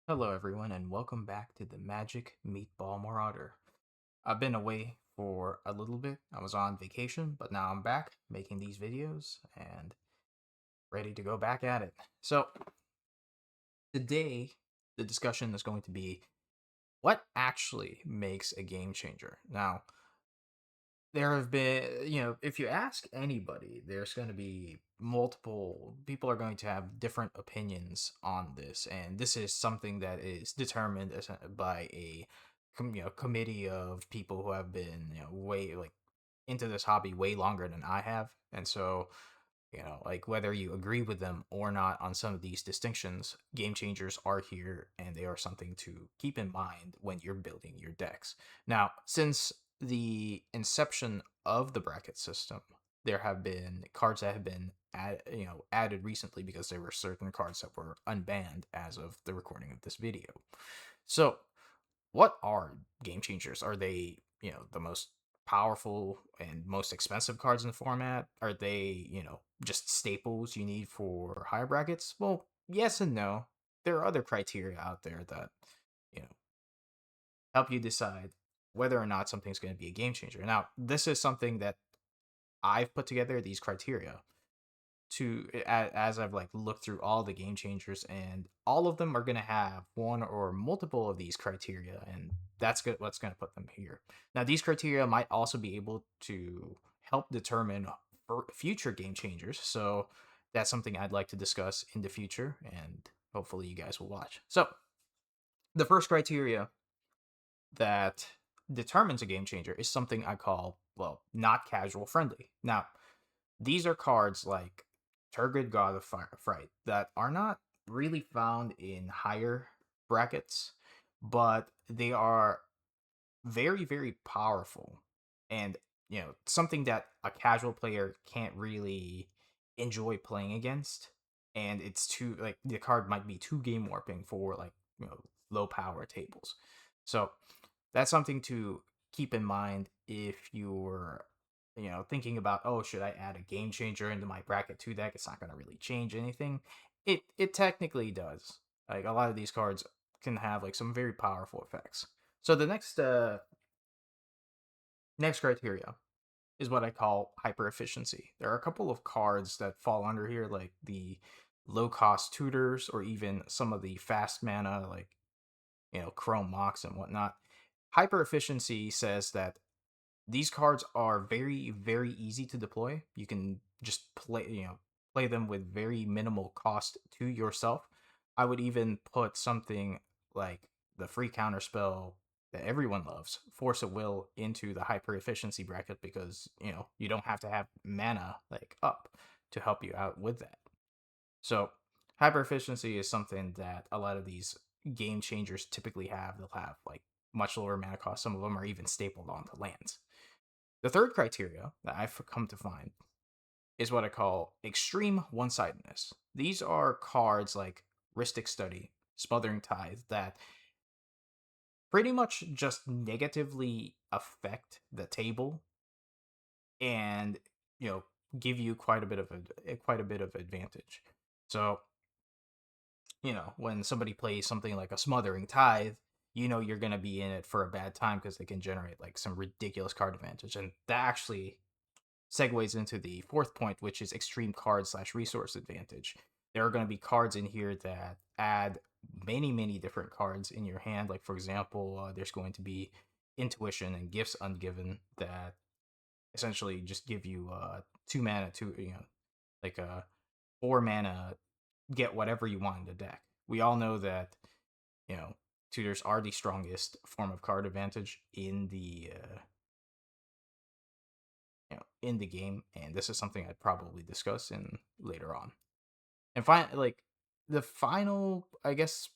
Hello, everyone, and welcome back to the Magic Meatball Marauder. I've been away for a little bit. I was on vacation, but now I'm back making these videos and ready to go back at it. So, today, the discussion is going to be what actually makes a game changer. Now, there have been, if you ask anybody, there's going to be multiple people are going to have different opinions on this, and this is something that is determined by a committee of people who have been way like into this hobby way longer than I have, and so like whether you agree with them or not on some of these distinctions, game changers are here and they are something to keep in mind when you're building your decks. Now, since the inception of the bracket system, there have been cards that have been added recently because there were certain cards that were unbanned as of the recording of this video. So, what are game changers? Are they, the most powerful and most expensive cards in the format? Are they, just staples you need for higher brackets? Well, yes and no. There are other criteria out there that, you know, help you decide whether or not something's going to be a game changer. Now, this is something that I've put together these criteria as I've like looked through all the game changers, and all of them are going to have one or multiple of these criteria, and that's good. What's going to put them here. Now, these criteria might also be able to help determine future game changers. So that's something I'd like to discuss in the future, and hopefully you guys will watch. So the first criteria that determines a game changer is something I call, well, not casual friendly. Now, these are cards like Turgid God of Fright that are not really found in higher brackets, but they are very, very powerful and, something that a casual player can't really enjoy playing against. And it's too, like, the card might be too game warping for, like, low power tables. So that's something to keep in mind if you're thinking about, oh, should I add a game changer into my bracket 2 deck? It's not going to really change anything. It technically does. Like, a lot of these cards can have like some very powerful effects. So the next criteria is what I call hyper efficiency. There are a couple of cards that fall under here, like the low cost tutors or even some of the fast mana, like Chrome Mox and whatnot. Hyper efficiency says that these cards are very, very easy to deploy. You can just play them with very minimal cost to yourself. I would even put something like the free counter spell that everyone loves, Force of Will, into the hyper efficiency bracket because you don't have to have mana like up to help you out with that. So hyper efficiency is something that a lot of these game changers typically have. They'll have like much lower mana cost. Some of them are even stapled onto lands. The third criteria that I've come to find is what I call extreme one sidedness. These are cards like Rhystic Study, Smothering Tithe that pretty much just negatively affect the table and you know give you quite a bit of advantage. So when somebody plays something like a Smothering Tithe, you're going to be in it for a bad time because they can generate like some ridiculous card advantage, and that actually segues into the fourth point, which is extreme card slash resource advantage. There are going to be cards in here that add many, many different cards in your hand. Like, for example, there's going to be Intuition and Gifts Ungiven that essentially just give you 2 mana, like a 4 mana, get whatever you want in the deck. We all know that, you know, tutors are the strongest form of card advantage in the game, and this is something I'd probably discuss in later on. And like the final, I guess,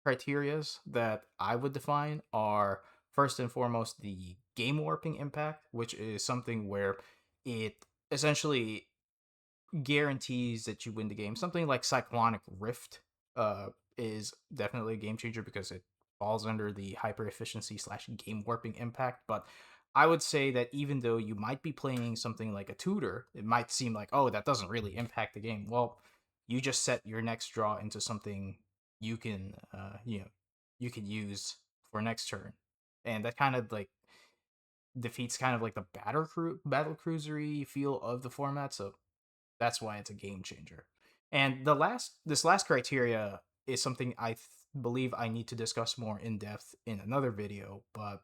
criterias that I would define are first and foremost the game warping impact, which is something where it essentially guarantees that you win the game. Something like Cyclonic Rift is definitely a game changer because it falls under the hyper efficiency slash game warping impact. But I would say that even though you might be playing something like a tutor, it might seem like, oh, that doesn't really impact the game. Well, you just set your next draw into something you can you can use for next turn, and that kind of like defeats kind of like the battle cruisery feel of the format. So that's why it's a game changer. And this last criteria is something believe I need to discuss more in depth in another video, but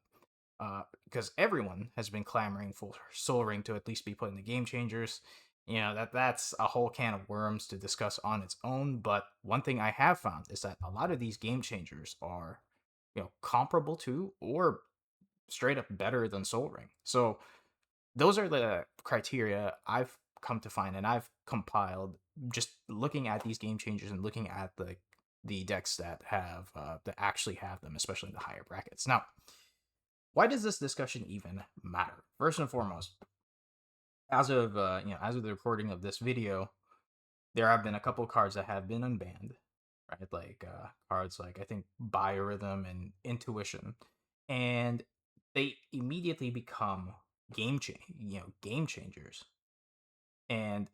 because everyone has been clamoring for Soul Ring to at least be put in the game changers. That's a whole can of worms to discuss on its own. But one thing I have found is that a lot of these game changers are, comparable to or straight up better than Soul Ring. So those are the criteria I've come to find and I've compiled just looking at these game changers and looking at the decks that have that actually have them, especially in the higher brackets. Now, why does this discussion even matter? First and foremost, as of the recording of this video, there have been a couple cards that have been unbanned, right? Like cards like I think Biorhythm and Intuition, and they immediately become game changers. And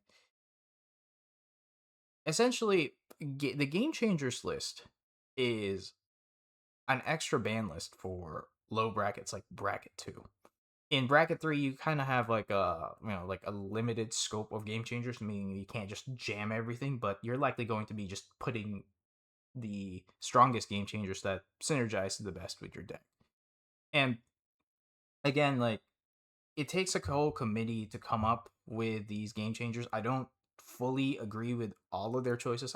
essentially, the game changers list is an extra ban list for low brackets like bracket 2. In bracket 3 you kind of have like a limited scope of game changers, meaning you can't just jam everything, but you're likely going to be just putting the strongest game changers that synergize the best with your deck. And again, like, it takes a whole committee to come up with these game changers. I don't fully agree with all of their choices.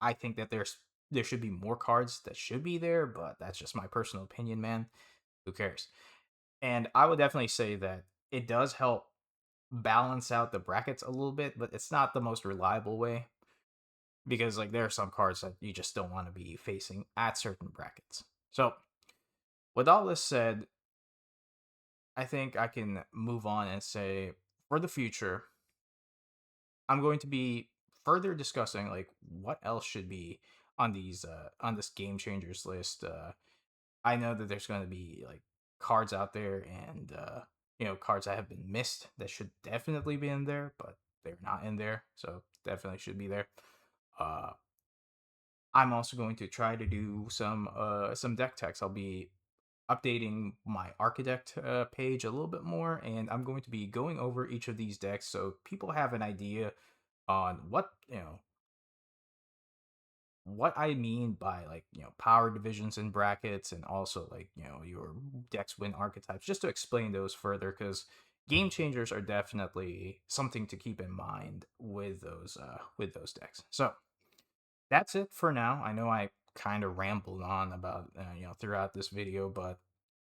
I think that there should be more cards that should be there, but that's just my personal opinion, man. Who cares? And I would definitely say that it does help balance out the brackets a little bit, but it's not the most reliable way because like there are some cards that you just don't want to be facing at certain brackets. So, with all this said, I think I can move on and say for the future, I'm going to be further discussing like what else should be on these on this game changers list. I know that there's going to be like cards out there and cards that have been missed that should definitely be in there, but they're not in there, so definitely should be there. Uh, I'm also going to try to do some deck techs. I'll be updating my architect page a little bit more, and I'm going to be going over each of these decks so people have an idea on what I mean by like power divisions in brackets and also like your decks win archetypes, just to explain those further, because game changers are definitely something to keep in mind with those decks. So that's it for now. I know I kind of rambled on about throughout this video, but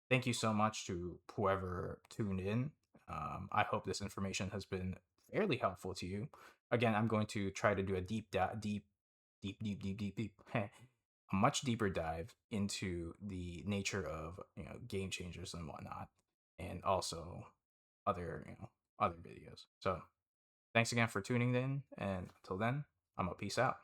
thank you so much to whoever tuned in. I hope this information has been fairly helpful to you. Again, I'm going to try to do a deep, a much deeper dive into the nature of game changers and whatnot, and also other videos. So thanks again for tuning in, and until then, I'm a peace out.